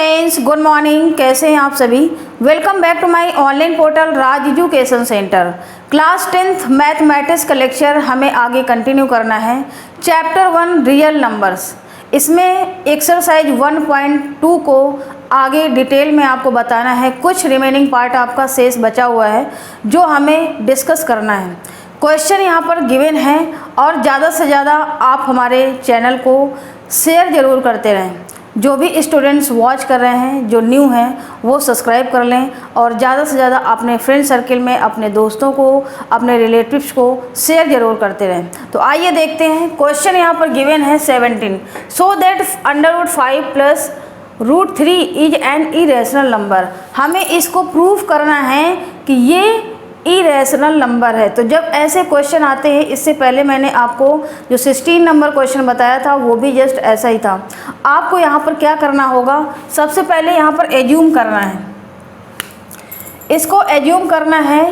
Friends, good morning. कैसे हैं आप सभी? Welcome back to my online portal Raj education centre. Class 10th mathematics का लेक्चर हमें आगे कंटिन्यू करना है। चैप्टर 1 रियल नंबर्स, इसमें एक्सरसाइज 1.2 को आगे डिटेल में आपको बताना है। कुछ रिमेनिंग पार्ट आपका शेष बचा हुआ है जो हमें डिस्कस करना है। क्वेश्चन यहाँ पर गिवन है और ज़्यादा से ज़्यादा आप हमारे चैनल को शेयर ज़रूर करते रहें। जो भी स्टूडेंट्स वॉच कर रहे हैं, जो न्यू हैं, वो सब्सक्राइब कर लें और ज़्यादा से ज़्यादा अपने फ्रेंड सर्किल में अपने दोस्तों को, अपने रिलेटिव्स को शेयर ज़रूर करते रहें। तो आइए देखते हैं। क्वेश्चन यहाँ पर गिवन है 17। So that √5 plus √3 is an irrational number. हमें इसको प्रूव करना है कि ये इरेशनल नंबर है। तो जब ऐसे क्वेश्चन आते हैं, इससे पहले मैंने आपको जो 16 नंबर क्वेश्चन बताया था वो भी जस्ट ऐसा ही था। आपको यहाँ पर क्या करना होगा, सबसे पहले यहाँ पर एज्यूम करना है। इसको एज्यूम करना है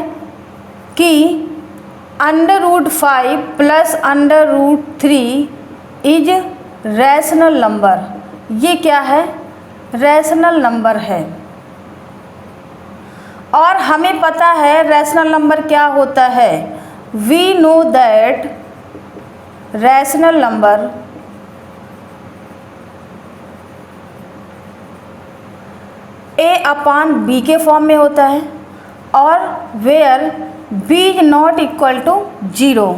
कि √5 प्लस √3 इज रैशनल नंबर। ये क्या है? रैशनल नंबर है। और हमें पता है रैशनल नंबर क्या होता है। We know that rational number a/b के फॉर्म में होता है और where b is not equal to 0।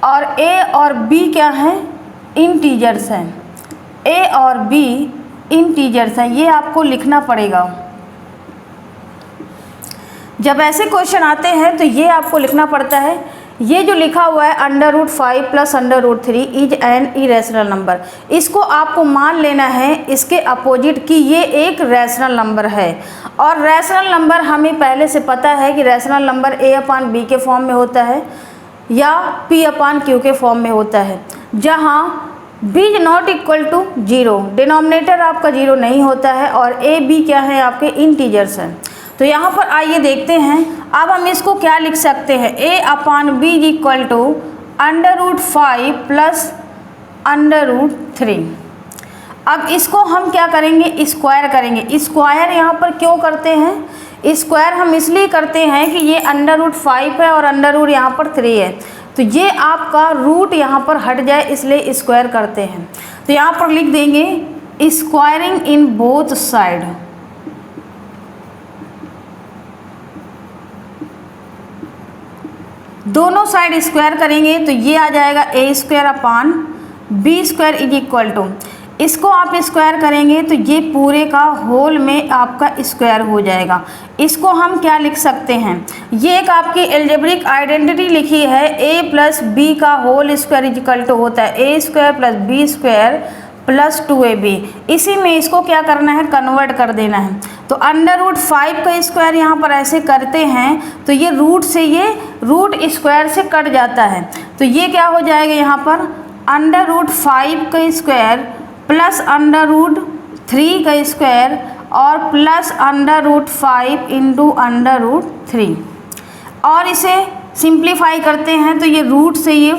और a और b क्या हैं? इंटीजर्स हैं। a और b इंटीजर्स हैं। ये आपको लिखना पड़ेगा। जब ऐसे क्वेश्चन आते हैं तो ये आपको लिखना पड़ता है। ये जो लिखा हुआ है √5 plus √3 is an irrational number, इसको आपको मान लेना है इसके अपोजिट कि ये एक रैशनल नंबर है। और रैशनल नंबर हमें पहले से पता है कि रैशनल नंबर a/b के फॉर्म में होता है या p/q के फॉर्म में होता है, जहाँ b is not equal to 0, denominator आपका 0 नहीं होता है और a b क्या है? आपके इंटीजर्स हैं। तो यहाँ पर आइए देखते हैं। अब हम इसको क्या लिख सकते हैं? a/b is equal to √5 plus √3। अब इसको हम क्या करेंगे? स्क्वायर करेंगे। स्क्वायर यहाँ पर क्यों करते हैं? स्क्वायर हम इसलिए करते हैं कि ये √5 है और अंडर यहाँ पर 3 है, तो ये आपका रूट यहाँ पर हट जाए, इसलिए स्क्वायर करते हैं। तो यहाँ पर लिख देंगे स्क्वायरिंग इन बोथ साइड। दोनों साइड स्क्वायर करेंगे तो ये आ जाएगा a² इज इक्वल टू, इसको आप स्क्वायर करेंगे तो ये पूरे का होल में आपका स्क्वायर हो जाएगा। इसको हम क्या लिख सकते हैं? ये एक आपकी एल्जेब्रिक आइडेंटिटी लिखी है, a प्लस b का whole square is equal to होता है a² plus b² plus 2ab। इसी में इसको क्या करना है? कन्वर्ट कर देना है। तो √5 का स्क्वायर यहाँ पर ऐसे करते हैं तो ये रूट से, ये रूट स्क्वायर से कट जाता है। तो ये क्या हो जाएगा यहाँ पर? √5 का स्क्वायर प्लस √3 का स्क्वायर और प्लस √5 इंटू √3। और इसे सिंप्लीफाई करते हैं तो ये रूट से ये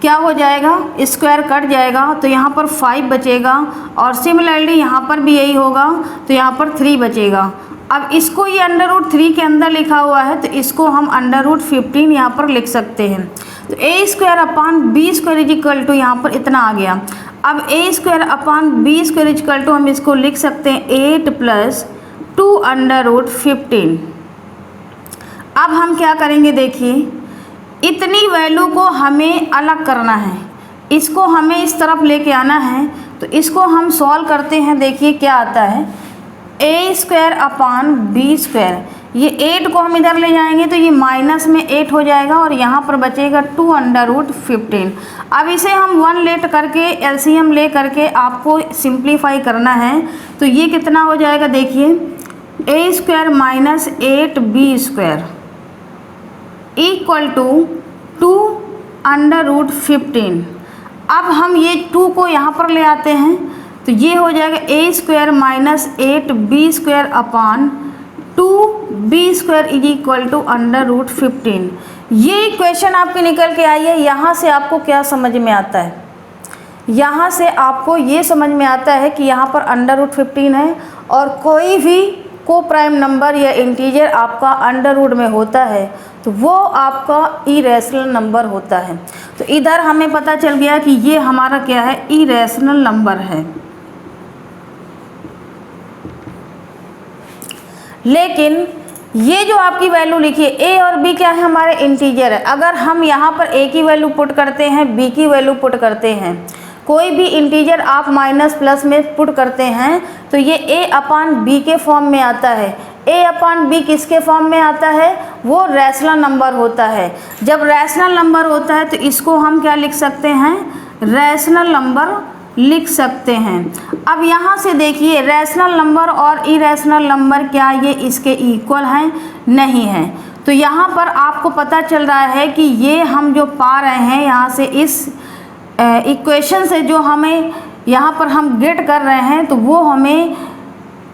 क्या हो जाएगा? स्क्वायर कट जाएगा, तो यहाँ पर 5 बचेगा और सिमिलरली यहाँ पर भी यही होगा, तो यहाँ पर 3 बचेगा। अब इसको ये √3 के अंदर लिखा हुआ है तो इसको हम √15 यहाँ पर लिख सकते हैं। तो a²/b² इज इक्वल टू यहाँ पर इतना आ गया। अब a²/b² इज इक्वल टू हम इसको लिख सकते हैं 8 प्लस 2 √15। अब हम क्या करेंगे? देखिए, इतनी वैल्यू को हमें अलग करना है, इसको हमें इस तरफ लेके आना है। तो इसको हम सॉल्व करते हैं। देखिए क्या आता है, a²/b²। ये 8 को हम इधर ले जाएंगे तो ये माइनस में 8 हो जाएगा और यहाँ पर बचेगा 2 √15। अब इसे हम 1 लेट करके एलसीएम ले करके आपको सिंप्लीफाई करना है। तो ये कितना हो जाएगा? देखिए a² minus 8b² equal to 2 √15। अब हम ये 2 को यहाँ पर ले आते हैं तो ये हो जाएगा a² minus 8b² 2b² is equal to √15। ये इक्वेशन आपकी निकल के आई है। यहाँ से आपको क्या समझ में आता है? यहाँ से आपको ये समझ में आता है कि यहाँ पर √15 है और कोई भी को प्राइम नंबर या इंटीजर आपका अंडर रूट में होता है तो वो आपका इरेशनल नंबर होता है। तो इधर हमें पता चल गया कि ये हमारा क्या है, इरेशनल नंबर है। लेकिन ये जो आपकी वैल्यू लिखी है ए और बी क्या है, हमारे इंटीजर है। अगर हम यहाँ पर ए की वैल्यू पुट करते हैं, बी की वैल्यू पुट करते हैं, कोई भी इंटीजर आप माइनस प्लस में पुट करते हैं तो ये ए अपान बी के फॉर्म में आता है। ए अपान बी किसके फॉर्म में आता है, वो रैशनल नंबर होता है। जब रैशनल नंबर होता है तो इसको हम क्या लिख सकते हैं, रैशनल नंबर लिख सकते हैं। अब यहाँ से देखिए रैशनल नंबर और इरेशनल नंबर क्या ये इसके इक्वल हैं, नहीं हैं। तो यहाँ पर आपको पता चल रहा है कि ये हम जो पा रहे हैं यहाँ से इस इक्वेशन से जो हमें यहाँ पर हम गेट कर रहे हैं तो वो हमें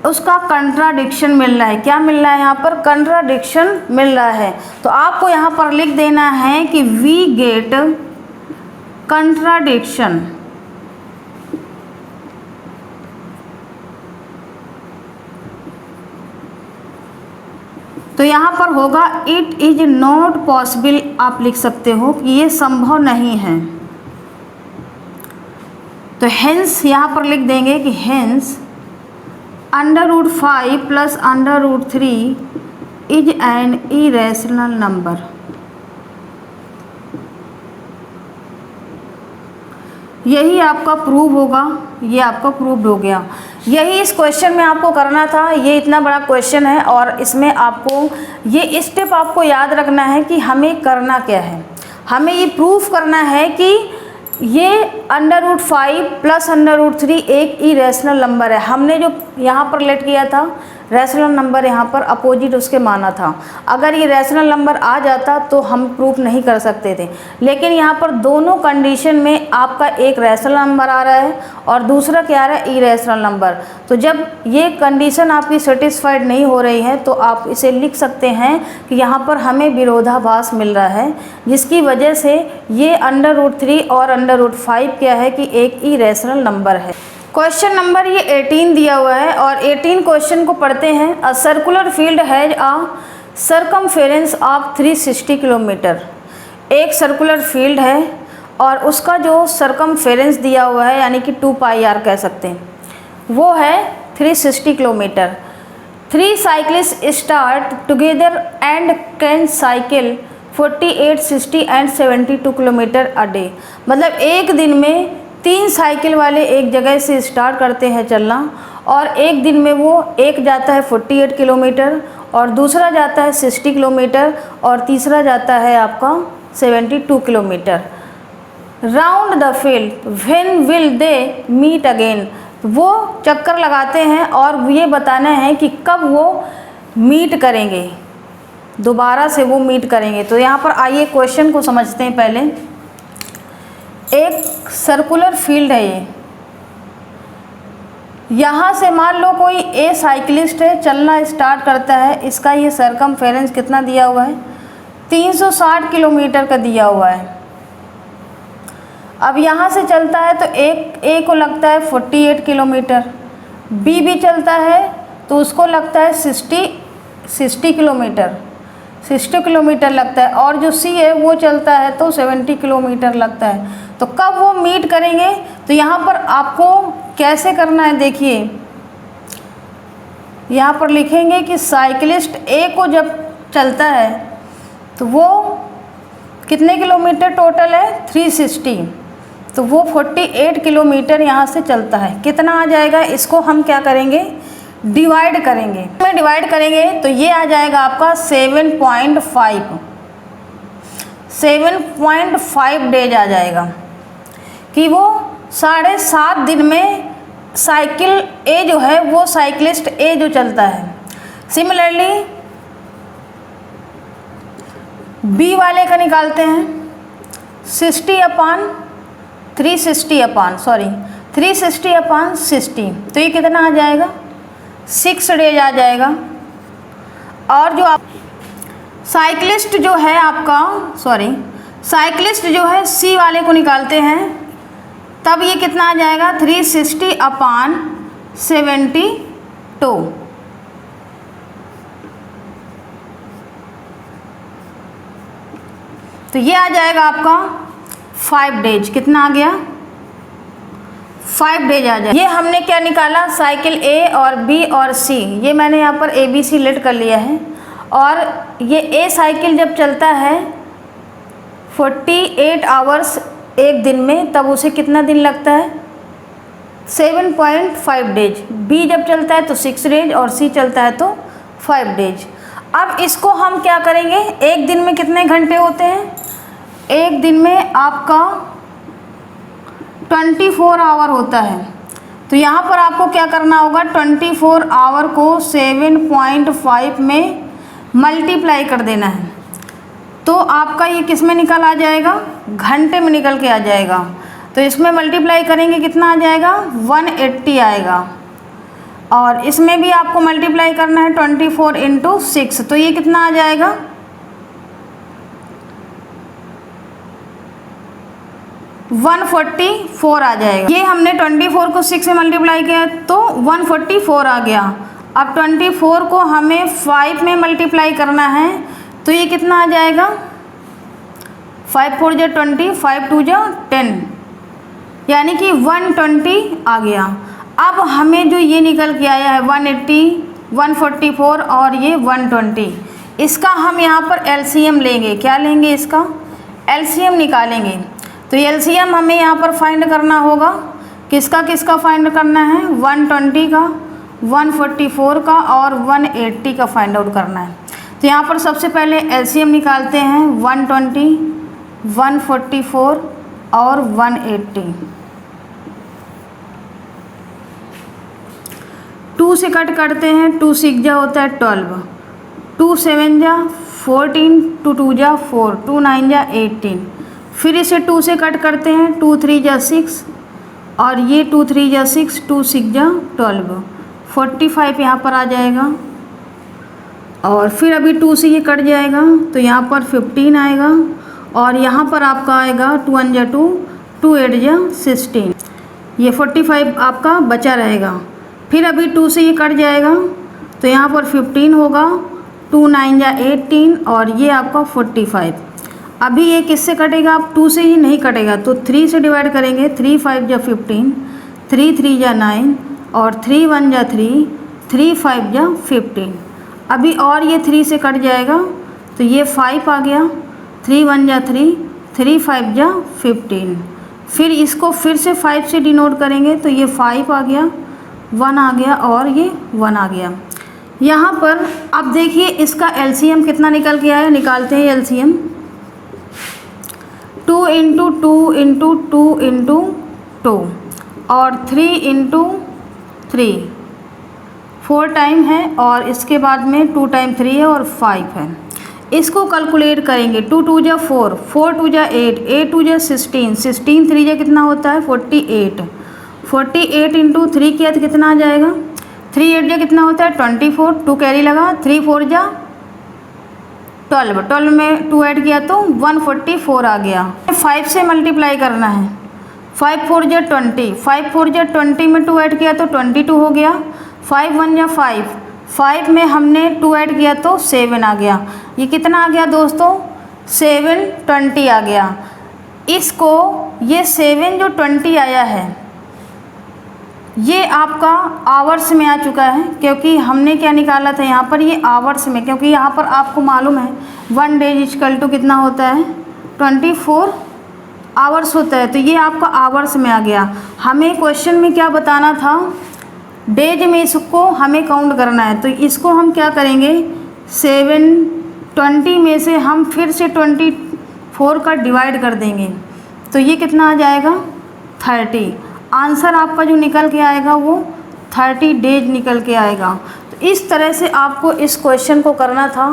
उसका कंट्राडिक्शन मिल रहा है। क्या मिल रहा है, यहाँ पर कंट्राडिक्शन मिल रहा है। तो आपको यहाँ पर लिख देना है कि वी गेट कंट्राडिक्शन। तो यहाँ पर होगा इट इज नॉट पॉसिबल, आप लिख सकते हो कि ये संभव नहीं है। तो हेंस यहाँ पर लिख देंगे कि hence under root 5 plus under root 3 is an irrational number. यही आपका प्रूव होगा, ये आपका प्रूव्ड हो गया। यही इस क्वेश्चन में आपको करना था। ये इतना बड़ा क्वेश्चन है और इसमें आपको ये स्टेप आपको याद रखना है कि हमें करना क्या है। हमें ये प्रूफ करना है कि ये under root 5 plus under root 3 एक इरेशनल नंबर है। हमने जो यहाँ पर लेट किया था रैशनल नंबर, यहाँ पर अपोजिट उसके माना था। अगर ये रैशनल नंबर आ जाता तो हम प्रूफ नहीं कर सकते थे, लेकिन यहाँ पर दोनों कंडीशन में आपका एक रैशनल नंबर आ रहा है और दूसरा क्या आ रहा है, इरेशनल नंबर। तो जब ये कंडीशन आपकी सेटिस्फाइड नहीं हो रही है तो आप इसे लिख सकते हैं कि यहाँ पर हमें विरोधाभास मिल रहा है, जिसकी वजह से ये अंडर रूट 3 और अंडर रूट 5 क्या है कि एक इरेशनल नंबर है। क्वेश्चन नंबर ये 18 दिया हुआ है और 18 क्वेश्चन को पढ़ते हैं। A circular field has a circumference of 360 kilometre. एक सर्कुलर फील्ड है और उसका जो सरकमफेरेंस दिया हुआ है यानी कि 2πr कह सकते हैं, वो है 360 kilometre. 3 cyclist start together and can cycle 48, 60 and 72 kilometre a day. मतलब एक दिन में 3 साइकिल वाले एक जगह से स्टार्ट करते हैं चलना और एक दिन में वो एक जाता है 48 किलोमीटर और दूसरा जाता है 60 किलोमीटर और तीसरा जाता है आपका 72 kilometre. Round the field when will they meet again. वो चक्कर लगाते हैं और ये बताना है कि कब वो मीट करेंगे, दोबारा से वो मीट करेंगे। तो यहाँ पर आइए क्वेश्चन को समझते हैं। पहले एक सर्कुलर फील्ड है ये, यहाँ से मान लो कोई ए साइकिलिस्ट है, चलना स्टार्ट करता है। इसका ये सरकमफेरेंस कितना दिया हुआ है, 360 किलोमीटर का दिया हुआ है। अब यहाँ से चलता है तो एक ए को लगता है 48 किलोमीटर, बी भी चलता है तो उसको लगता है 60 किलोमीटर, 60 किलोमीटर लगता है और जो सी है वो चलता है तो 70 किलोमीटर लगता है। तो कब वो मीट करेंगे, तो यहाँ पर आपको कैसे करना है, देखिए यहाँ पर लिखेंगे कि साइकिलिस्ट ए को जब चलता है तो वो कितने किलोमीटर टोटल है, 360, तो वो 48 किलोमीटर यहाँ से चलता है। कितना आ जाएगा, इसको हम क्या करेंगे, डिवाइड करेंगे। में डिवाइड करेंगे तो ये आ जाएगा आपका 7.5 डेज आ जाएगा कि वो 7.5 दिन में साइकिल ए जो है वो साइकिलिस्ट ए जो चलता है। सिमिलरली बी वाले का निकालते हैं 360/60, तो ये कितना आ जाएगा, 6 डेज आ जाएगा। और जो आप साइकिलिस्ट जो है आपका साइकिलिस्ट जो है सी वाले को निकालते हैं तब ये कितना आ जाएगा, 360/72 2। तो ये आ जाएगा आपका 5 डेज। कितना आ गया? 5 डेज आ जाए। ये हमने क्या निकाला? साइकिल ए और बी और सी। ये मैंने यहाँ पर ए बी सी लेट कर लिया है। और ये ए साइकिल जब चलता है 48 आवर्स एक दिन में, तब उसे कितना दिन लगता है? 7.5 डेज। बी जब चलता है तो 6 डेज और सी चलता है तो 5 डेज। अब इसको हम क्या करेंगे? एक दिन में कितने घंटे होते हैं? एक दिन में आपका 24 आवर होता है। तो यहाँ पर आपको क्या करना होगा? 24 आवर को 7.5 में मल्टीप्लाई कर देना है। तो आपका ये किस में निकल आ जाएगा? घंटे में निकल के आ जाएगा। तो इसमें मल्टीप्लाई करेंगे कितना आ जाएगा? 180 आएगा। और इसमें भी आपको मल्टीप्लाई करना है 24 × 6। तो ये कितना आ जाएगा? 144 आ जाएगा। ये हमने 24 को 6 से मल्टीप्लाई किया तो 144 आ गया। अब 24 को हमें 5 में मल्टीप्लाई करना है तो ये कितना आ जाएगा? 5 4 जा 20, 5 2 जा 10, यानी कि 120 आ गया। अब हमें जो ये निकल के आया है 180, 144 और ये 120, इसका हम यहाँ पर एलसीएम लेंगे। क्या लेंगे? इसका एलसीएम निकालेंगे। तो एलसीएम हमें यहाँ पर फाइंड करना होगा। किसका किसका फाइंड करना है? 120 का, 144 का और 180 का फाइंड आउट करना है। तो यहाँ पर सबसे पहले एलसीएम निकालते हैं। 120, 144 और 180। 2 से कट करते हैं। 2 6 जा होता है 12, 2 7 जा 14, 2 2 जा 4, 2 9 जा 18। फिर इसे 2 से कट करते हैं। 2 3 जा 6 और ये 2 3 जा 6, 2 6 जा 12, 45 यहाँ पर आ जाएगा। और फिर अभी 2 से ये कट जाएगा तो यहाँ पर 15 आएगा। और यहाँ पर आपका आएगा 2 1 जा 2, 2 8 जा 16, ये 45 आपका बचा रहेगा। फिर अभी 2 से ये कट जाएगा तो यहाँ पर 15 होगा, 2 9 जा 18 और ये आपका 45। अभी ये किससे कटेगा? आप 2 से ही नहीं कटेगा तो 3 से डिवाइड करेंगे। 3 5 जा 15, 3 3 जा 9 और 3 1 जा 3, 3 5 जा 15। अभी और ये 3 से कट जाएगा तो ये 5 आ गया। 3 1 जा 3, 3 5 जा 15। फिर इसको फिर से 5 से डिनोट करेंगे तो ये 5 आ गया, 1 आ गया और ये 1 आ गया। यहाँ पर अब देखिए इसका एलसीएम कितना निकल के आया। निकालते हैं एलसीएम। 2 × 2 × 2 × 2 और 3 × 3, 4 टाइम है और इसके बाद में 2 टाइम 3 है और 5 है। इसको कैलकुलेट करेंगे। 2 2 जा 4, 4 2 जा 8, 8 2 जा 16, 16 3 जा कितना होता है? 48, 48 × 3 किया तो कितना आ जाएगा? 3 8 जा कितना होता है? 24, 2 कैरी लगा, 3 4 जा 12, 12 में 2 ऐड किया तो 144 आ गया। 5 से मल्टीप्लाई करना है। 5 4 जा 20, 5 4 जा 20 में 2 ऐड किया तो 22 हो गया। 5 1 जा 5, 5 में हमने 2 ऐड किया तो 7 आ गया। ये कितना आ गया दोस्तों? 720 आ गया। इसको ये 7 जो 20 आया है ये आपका आवर्स में आ चुका है, क्योंकि हमने क्या निकाला था यहाँ पर? ये आवर्स में, क्योंकि यहाँ पर आपको मालूम है 1 डेज इक्वल टू कितना होता है? 24 आवर्स होता है। तो ये आपका आवर्स में आ गया। हमें क्वेश्चन में क्या बताना था? डेज में इसको हमें काउंट करना है। तो इसको हम क्या करेंगे? 720 में से हम फिर से 24 का डिवाइड कर देंगे तो ये कितना आ जाएगा? 30। आंसर आपका जो निकल के आएगा वो 30 डेज निकल के आएगा। तो इस तरह से आपको इस क्वेश्चन को करना था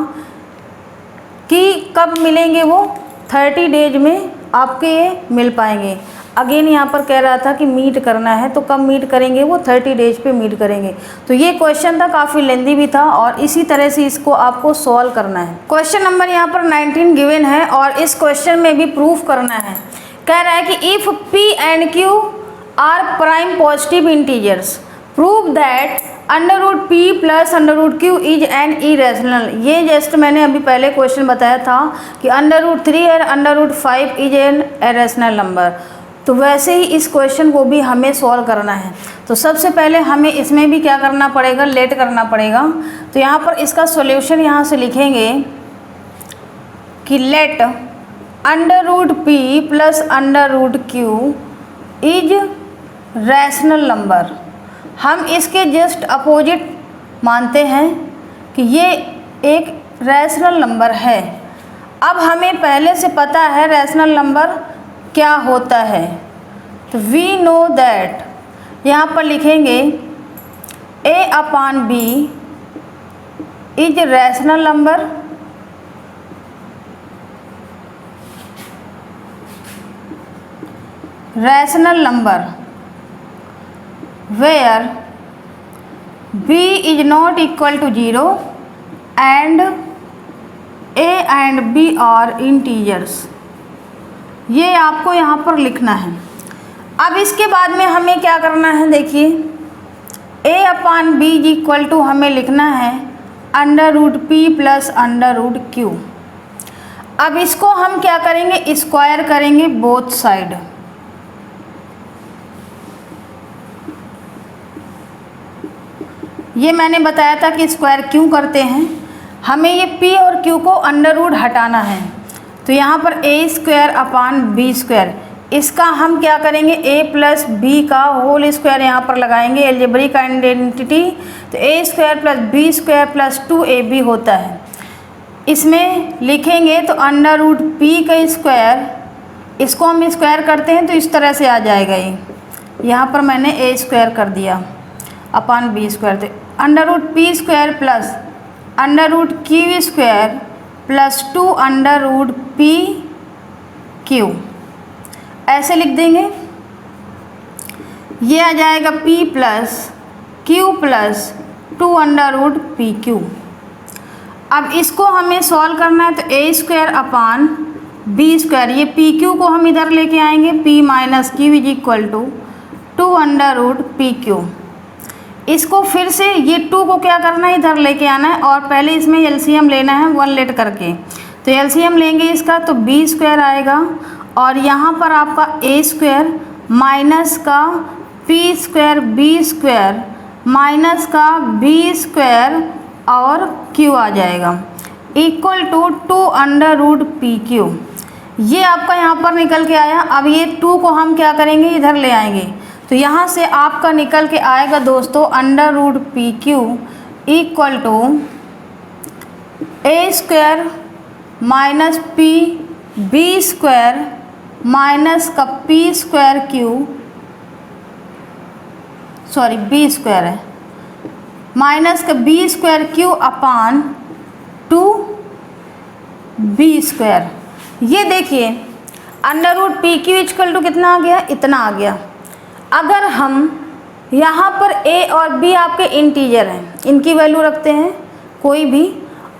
कि कब मिलेंगे वो? 30 डेज में आपके ये मिल पाएंगे। अगेन यहाँ पर कह रहा था कि मीट करना है, तो कब मीट करेंगे? वो 30 डेज पे मीट करेंगे। तो ये क्वेश्चन था, काफ़ी लेंदी भी था और इसी तरह से इसको आपको सॉल्व करना है। क्वेश्चन नंबर यहाँ पर 19 गिवन है और इस क्वेश्चन में भी प्रूफ करना है। कह रहा है कि if P and Q are prime positive integers, prove that under root P plus under root Q is an irrational. ये जस्ट मैंने अभी पहले क्वेश्चन बताया था कि अंडर रूट 3 और under root 5 is an irrational number. तो वैसे ही इस क्वेश्चन को भी हमें सॉल्व करना है। तो सबसे पहले हमें इसमें भी क्या करना पड़ेगा, लेट करना पड़ेगा। तो यहाँ पर इसका सॉल्यूशन यहाँ से लिखेंगे कि let under root P plus under root Q is rational number. हम इसके जस्ट अपोजिट मानते हैं कि ये एक रैशनल नंबर है। अब हमें पहले से पता है रैशनल नंबर क्या होता है, तो वी नो दैट यहाँ पर लिखेंगे a upon b is rational number where b is not equal to 0 and a and b are integers। ये आपको यहाँ पर लिखना है। अब इसके बाद में हमें क्या करना है, देखिए a upon B is equal to हमें लिखना है under root P plus under root Q. अब इसको हम क्या करेंगे, स्क्वायर करेंगे बोथ साइड। ये मैंने बताया था कि स्क्वायर क्यों करते हैं, हमें ये p और q को अंडर रूट हटाना है। तो यहाँ पर a square upon B square, इसका हम क्या करेंगे a प्लस बी का होल स्क्वायर यहाँ पर लगाएंगे, एल्जेब्रिक आइडेंटिटी। तो a square plus B square plus 2ab होता है। इसमें लिखेंगे तो अंडर रूट p का स्क्वायर, इसको हम स्क्वायर करते हैं तो इस तरह से आ जाएगा। ये यहाँ पर मैंने a स्क्वायर कर दिया अपॉन बी स्क्वायर। तो under root P square plus under root Q square plus 2 under root P Q, ऐसे लिख देंगे। ये आ जाएगा p plus Q plus 2 under root P Q. अब इसको हमें सॉल्व करना है, तो a square upon B square, ये पी क्यू को हम इधर लेके आएंगे, p minus Q is equal to 2 under root P Q. इसको फिर से ये 2 को क्या करना है, इधर लेके आना है और पहले इसमें एलसीएम लेना है 1 लेट करके। तो एलसीएम लेंगे इसका तो बी स्क्वायर आएगा और यहाँ पर आपका a स्क्वायर माइनस का p square B square minus का b स्क्वायर और q आ जाएगा equal to 2 under root P Q. ये आपका यहाँ पर निकल के आया। अब ये 2 को हम क्या करेंगे, इधर ले आएंगे। तो यहाँ से आपका निकल के आएगा दोस्तों under root P Q equal to a square minus p B square minus का p square Q, sorry b square है, माइनस का b square Q upon 2 b square. ये देखिए under root P Q equal to कितना आ गया, इतना आ गया। अगर हम यहाँ पर a और b आपके इंटीजर हैं, इनकी वैल्यू रखते हैं कोई भी,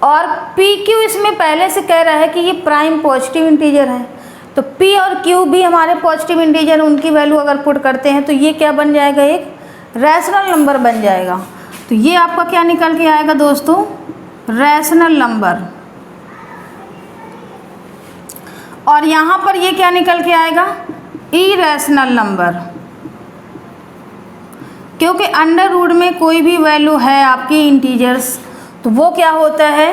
और पी क्यू इसमें पहले से कह रहा है कि ये प्राइम पॉजिटिव इंटीजर है, तो p और q भी हमारे पॉजिटिव इंटीजर, उनकी वैल्यू अगर पुट करते हैं तो ये क्या बन जाएगा, एक रैशनल नंबर बन जाएगा। तो ये आपका क्या निकल के आएगा दोस्तों, रैशनल नंबर। और यहाँ पर ये क्या निकल के आएगा, इरैशनल नंबर, क्योंकि अंडर रूट में कोई भी वैल्यू है आपकी इंटीजर्स तो वो क्या होता है,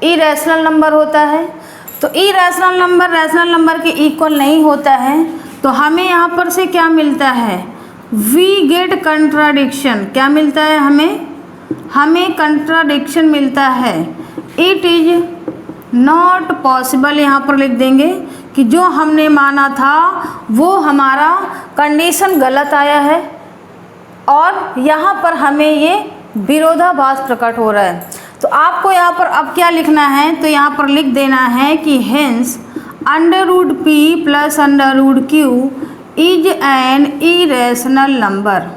इरैशनल नंबर होता है। तो इरैशनल नंबर रैशनल नंबर के इक्वल नहीं होता है। तो हमें यहाँ पर से क्या मिलता है, वी गेट कंट्राडिक्शन। क्या मिलता है हमें कंट्राडिक्शन मिलता है। इट इज नॉट पॉसिबल, यहाँ पर लिख देंगे कि जो हमने माना था वो हमारा कंडीशन गलत आया है और यहाँ पर हमें ये विरोधाभास प्रकट हो रहा है। तो आपको यहाँ पर अब क्या लिखना है, तो यहाँ पर लिख देना है कि hence under root P plus under root Q is an irrational number.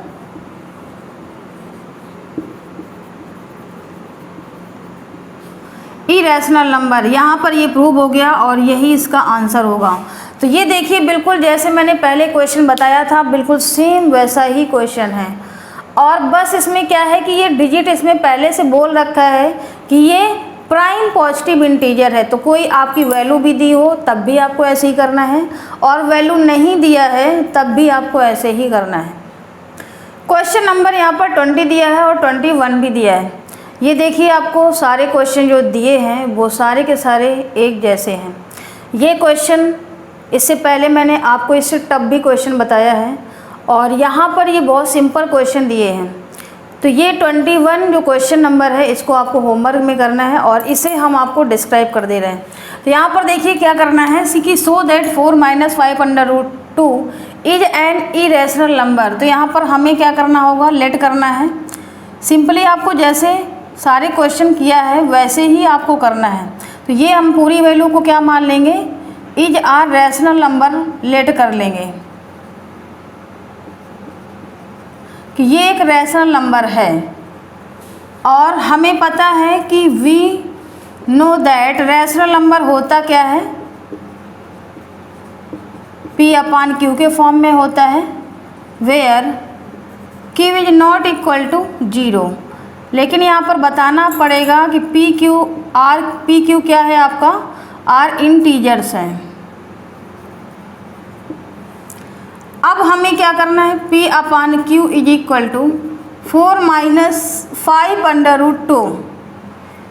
Irrational number यहाँ पर ये प्रूव हो गया और यही इसका आंसर होगा। तो ये देखिए बिल्कुल जैसे मैंने पहले क्वेश्चन बताया था, बिल्कुल सेम वैसा ही क्वेश्चन है। और बस इसमें क्या है कि ये डिजिट इसमें पहले से बोल रखा है कि ये प्राइम पॉजिटिव इंटीजर है, तो कोई आपकी वैल्यू भी दी हो तब भी आपको ऐसे ही करना है, और वैल्यू नहीं दिया है तब भी आपको ऐसे ही करना है। क्वेश्चन नंबर यहाँ पर 20 दिया है और 21 भी दिया है। ये देखिए आपको सारे क्वेश्चन जो दिए हैं वो सारे के सारे एक जैसे हैं। ये क्वेश्चन इससे पहले मैंने आपको इससे टफ भी क्वेश्चन बताया है, और यहाँ पर ये बहुत सिंपल क्वेश्चन दिए हैं। तो ये 21 जो क्वेश्चन नंबर है इसको आपको होमवर्क में करना है, और इसे हम आपको डिस्क्राइब कर दे रहे हैं। तो यहाँ पर देखिए क्या करना है कि so that 4 - 5√2 is an irrational number. तो यहाँ पर हमें क्या करना होगा, लेट करना है। सिंपली आपको जैसे सारे क्वेश्चन किया है वैसे ही आपको करना है। तो ये हम पूरी वैल्यू को क्या मान लेंगे, is are rational number let कर लेंगे कि ये एक रैशनल नंबर है, और हमें पता है कि we know that rational number होता क्या है, P/Q के फॉर्म में होता है, where Q is not equal to 0। लेकिन यहाँ पर बताना पड़ेगा कि PQ क्या है आपका, R इंटीजर्स है। अब हमें क्या करना है, P/Q इज इक्वल टू 4 - 5√2।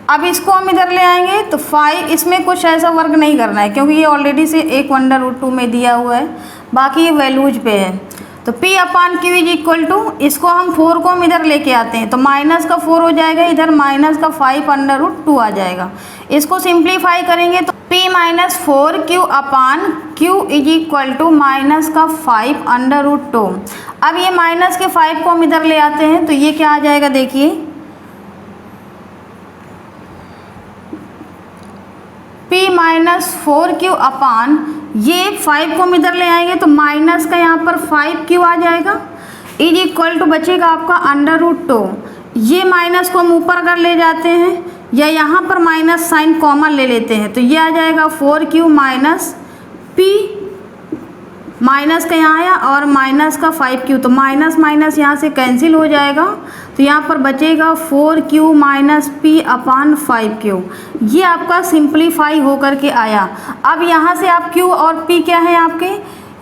अब इसको हम इधर ले आएंगे तो 5, इसमें कुछ ऐसा वर्क नहीं करना है क्योंकि ये ऑलरेडी से 1/√2 में दिया हुआ है, बाकी ये वैल्यूज पे है। तो P/Q इज इक्वल टू, इसको हम 4 को हम इधर लेके आते हैं तो माइनस का 4 हो जाएगा, इधर माइनस का 5/√2 आ जाएगा। इसको सिंप्लीफाई करेंगे तो P - 4Q/Q is equal to minus का 5/√2। अब ये माइनस के 5 को हम इधर ले आते हैं तो ये क्या आ जाएगा, देखिए P - 4Q/ ये 5 को हम इधर ले आएंगे तो माइनस का यहाँ पर 5Q आ जाएगा, इज इक्वल टू बचेगा आपका √2। ये माइनस को हम ऊपर अगर ले जाते हैं या यहाँ पर माइनस साइन कॉमन ले लेते हैं तो ये आ जाएगा 4Q - P, माइनस का यहाँ आया और माइनस का 5Q, तो माइनस माइनस यहाँ से कैंसिल हो जाएगा, तो यहाँ पर बचेगा 4Q - P/5Q। ये आपका सिंप्लीफाई होकर के आया। अब यहाँ से आप Q और P क्या है आपके,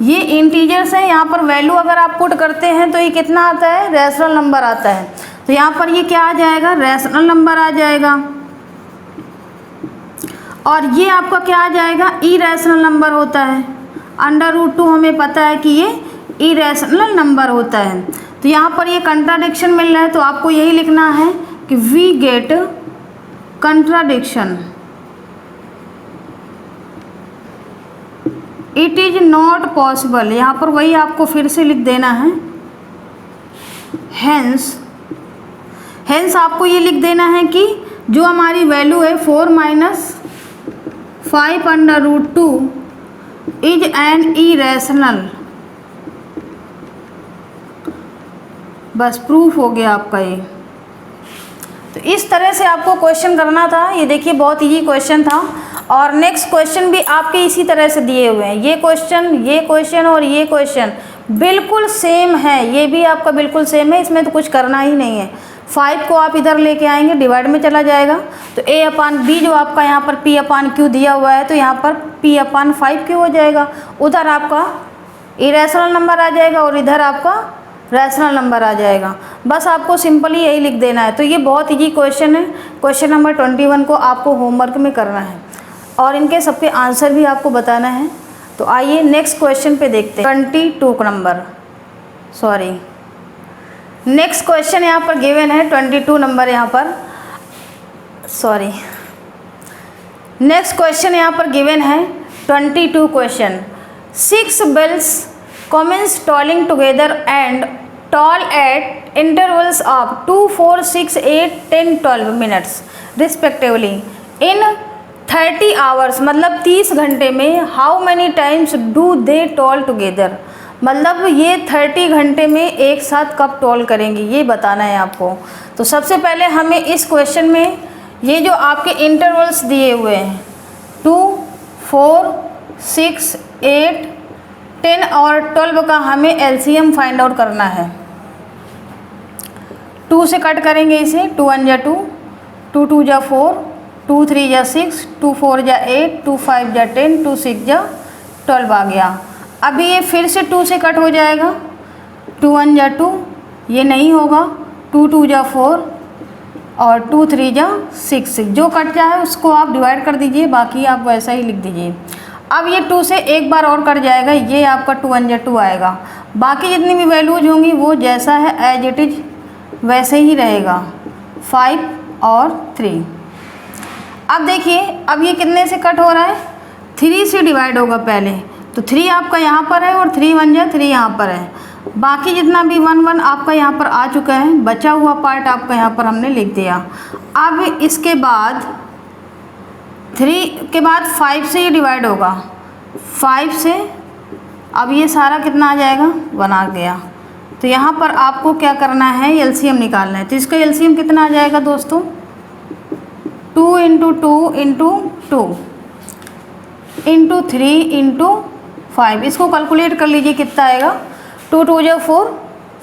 ये इंटीजर्स हैं। यहाँ पर वैल्यू अगर आप पुट करते हैं तो ये कितना आता है, रैशनल नंबर आता है। तो यहाँ पर ये क्या आ जाएगा, रैशनल नंबर आ जाएगा, और ये आपका क्या आ जाएगा, इरेशनल नंबर होता है। √2 हमें पता है कि ये इरेशनल नंबर होता है। तो यहाँ पर ये कंट्राडिक्शन मिल रहा है तो आपको यही लिखना है कि we get contradiction, it is not possible. यहाँ पर वही आपको फिर से लिख देना है, हेंस आपको ये लिख देना है कि जो हमारी वैल्यू है 4 - 5√2 इज एन इरेशनल। बस प्रूफ हो गया आपका ये। तो इस तरह से आपको क्वेश्चन करना था। ये देखिए बहुत इजी क्वेश्चन था, और नेक्स्ट क्वेश्चन भी आपके इसी तरह से दिए हुए हैं। ये क्वेश्चन और ये क्वेश्चन बिल्कुल सेम है, ये भी आपका बिल्कुल सेम है, इसमें तो कुछ करना ही नहीं है। 5 को आप इधर लेके आएंगे, डिवाइड में चला जाएगा, तो A/B जो आपका यहाँ पर P/Q दिया हुआ है तो यहाँ पर P/5Q हो जाएगा। उधर आपका इरेशनल नंबर आ जाएगा और इधर आपका रैशनल नंबर आ जाएगा। बस आपको सिंपली यही लिख देना है। तो ये बहुत इजी क्वेश्चन है। क्वेश्चन नंबर 21 को आपको होमवर्क में करना है और इनके सबके आंसर भी आपको बताना है। तो आइए नेक्स्ट क्वेश्चन पे देखते हैं। 22 नंबर, सॉरी नेक्स्ट क्वेश्चन यहाँ पर गिवन है 22 नंबर, यहाँ पर सॉरी नेक्स्ट क्वेश्चन यहाँ पर गिवन है 22 question. 6 bells commence tolling together and toll at intervals of 2, 4, 6, 8, 10, 12 minutes respectively in 30 hours, मतलब 30 घंटे में how many times do they toll together, मतलब ये 30 घंटे में एक साथ कब टॉल करेंगे ये बताना है आपको। तो सबसे पहले हमें इस क्वेश्चन में ये जो आपके इंटरवल्स दिए हुए हैं 2, 4, 6, 8, 10 और 12 का हमें एलसीएम फाइंड आउट करना है। 2 से कट करेंगे इसे, 2 1 जा 2, 2 2 जा 4, 2 3 जा 6, 2 4 जा 8, 2 5 जा 10, 2 6 जा 12 आ गया। अभी ये फिर से 2 से कट हो जाएगा, 2 1 जा 2, ये नहीं होगा, 2 2 जा 4 और 2 3 जा 6, जो कट जाए उसको आप डिवाइड कर दीजिए, बाकी आप वैसा ही लिख दीजिए। अब ये 2 से एक बार और कट जाएगा, ये आपका 2 1 जा 2 आएगा। बाकी जितनी भी वैल्यूज होंगी वो जैसा है एज इट इज वैसे ही रहेगा, 5 और 3। अब देखिए, अब ये कितने से कट हो रहा है, 3 से डिवाइड होगा पहले, तो 3 आपका यहाँ पर है और 3 1 जा 3 यहाँ पर है। बाकी जितना भी 1 1 आपका यहाँ पर आ चुका है, बचा हुआ पार्ट आपका यहाँ पर हमने लिख दिया। अब इसके बाद 3 के बाद 5 से ये डिवाइड होगा, 5 से अब ये सारा कितना आ जाएगा, 1 आ गया। तो यहाँ पर आपको क्या करना है, एलसीएम निकालना है। तो इसका एलसीएम कितना आ जाएगा दोस्तों, 2 × 2 × 2 × 3 × 5। इसको कैलकुलेट कर लीजिए कितना आएगा, 2 2 जा 4,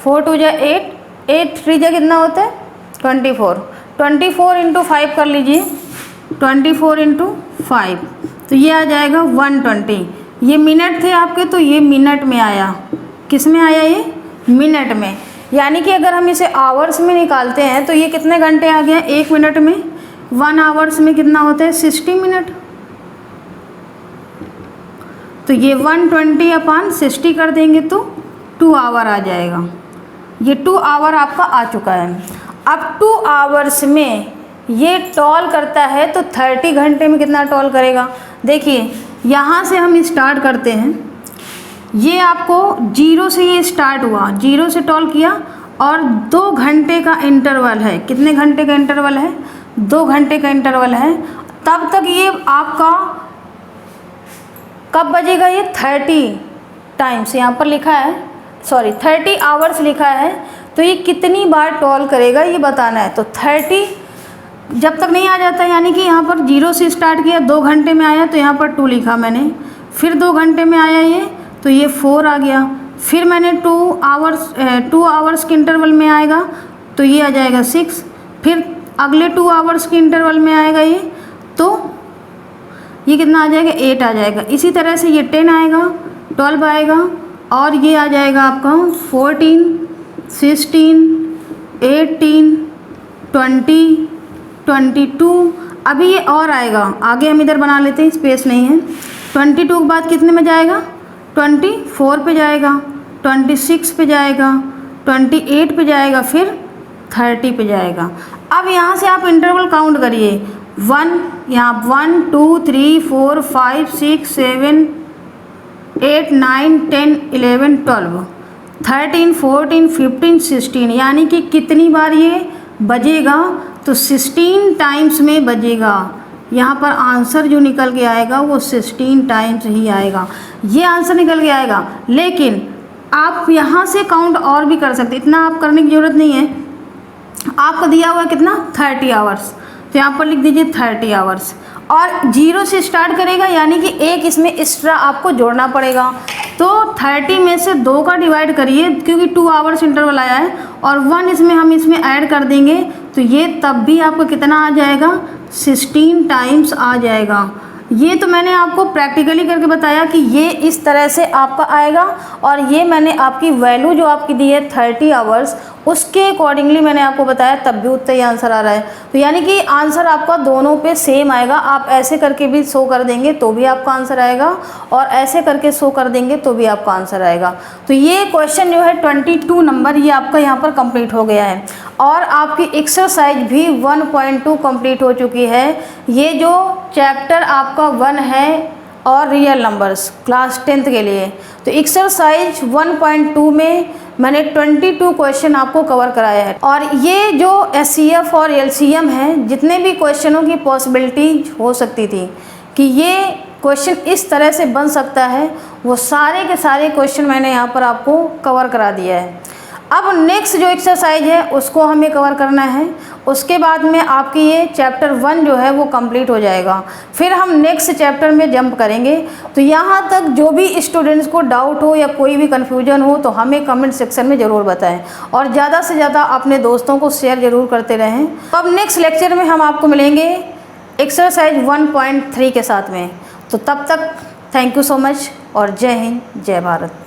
4 2 जा 8, 8 3 जा कितना होता है 24, 24 × 5 कर लीजिए, 24 × 5, तो ये आ जाएगा 120। ये मिनट थे आपके, तो ये मिनट में आया, किस में आया, ये मिनट में। यानी कि अगर हम इसे आवर्स में निकालते हैं तो ये कितने घंटे आ गया, 1 मिनट में। 1 आवर्स में कितना होता है, 60 मिनट। तो ये 120/60 कर देंगे तो 2 आवर आ जाएगा। ये 2 आवर आपका आ चुका है। अब 2 आवर्स में ये टॉल करता है तो 30 घंटे में कितना टॉल करेगा। देखिए यहाँ से हम स्टार्ट करते हैं, ये आपको 0 से ये स्टार्ट हुआ, 0 से टॉल किया और 2 घंटे का इंटरवल है। कितने घंटे का इंटरवल है, 2 घंटे का इंटरवल है। तब तक ये आपका कब बजेगा, ये 30 टाइम्स यहाँ पर लिखा है, सॉरी 30 आवर्स लिखा है। तो ये कितनी बार टॉल करेगा ये बताना है। तो 30 जब तक नहीं आ जाता, यानी कि यहाँ पर 0 से स्टार्ट किया, 2 घंटे में आया तो यहाँ पर 2 लिखा मैंने, फिर 2 घंटे में आया ये, तो ये 4 आ गया। फिर मैंने 2 आवर्स के इंटरवल में आएगा तो ये आ जाएगा 6, फिर अगले 2 आवर्स के इंटरवल में आएगा ये, तो ये कितना आ जाएगा, 8 आ जाएगा। इसी तरह से ये 10 आएगा, 12 आएगा और ये आ जाएगा आपका 14, 16, 18, 20, 22। अभी ये और आएगा, आगे हम इधर बना लेते हैं, स्पेस नहीं है। 22 के बाद कितने में जाएगा, 24 पे जाएगा, 26 पे जाएगा, 28 पे जाएगा, फिर 30 पे जाएगा। अब यहाँ से आप इंटरवल काउंट करिए, 1 यहाँ 1 2 3 4 5 6 7 8 9 10 11 12 13 14 15 16, यानी कि कितनी बार ये बजेगा, तो 16 टाइम्स में बजेगा। यहाँ पर आंसर जो निकल के आएगा वो 16 टाइम्स ही आएगा, ये आंसर निकल के आएगा। लेकिन आप यहाँ से काउंट और भी कर सकते, इतना आप करने की ज़रूरत नहीं है। आपको दिया हुआ है कितना, 30 आवर्स, तो यहाँ पर लिख दीजिए 30 आवर्स। और 0 से स्टार्ट करेगा, यानी कि एक इसमें एक्स्ट्रा आपको जोड़ना पड़ेगा। तो 30 में से 2 का डिवाइड करिए, क्योंकि 2 आवर्स इंटरवल आया है, और 1 इसमें ऐड कर देंगे, तो ये तब भी आपको कितना आ जाएगा, 16 टाइम्स आ जाएगा। ये तो मैंने आपको प्रैक्टिकली करके बताया कि ये इस तरह से आपका आएगा, और ये मैंने आपकी वैल्यू जो आपकी दी है 30 आवर्स, उसके अकॉर्डिंगली मैंने आपको बताया, तब भी उतना ही आंसर आ रहा है। तो यानी कि आंसर आपका दोनों पे सेम आएगा। आप ऐसे करके भी शो कर देंगे तो भी आपका आंसर आएगा, और ऐसे करके शो कर देंगे तो भी आपका आंसर आएगा। तो ये क्वेश्चन जो है 22 नंबर ये आपका यहाँ पर कंप्लीट हो गया है, और आपकी एक्सरसाइज भी 1.2 कंप्लीट हो चुकी है। ये जो चैप्टर आपका 1 है और रियल नंबर्स क्लास 10th के लिए, तो एक्सरसाइज 1.2 में मैंने 22 क्वेश्चन आपको कवर कराया है। और ये जो एचसीएफ और एलसीएम है, जितने भी क्वेश्चनों की पॉसिबिलिटी हो सकती थी कि ये क्वेश्चन इस तरह से बन सकता है, वो सारे के सारे क्वेश्चन मैंने यहाँ पर आपको कवर करा दिया है। अब नेक्स्ट जो एक्सरसाइज है उसको हमें कवर करना है, उसके बाद में आपकी ये चैप्टर 1 जो है वो कंप्लीट हो जाएगा। फिर हम नेक्स्ट चैप्टर में जंप करेंगे। तो यहाँ तक जो भी स्टूडेंट्स को डाउट हो या कोई भी कन्फ्यूजन हो तो हमें कमेंट सेक्शन में ज़रूर बताएं और ज़्यादा से ज़्यादा अपने दोस्तों को शेयर ज़रूर करते रहें। अब नेक्स्ट लेक्चर में हम आपको मिलेंगे एक्सरसाइज 1.3 के साथ में। तो तब तक थैंक यू सो मच और जय हिंद जय भारत।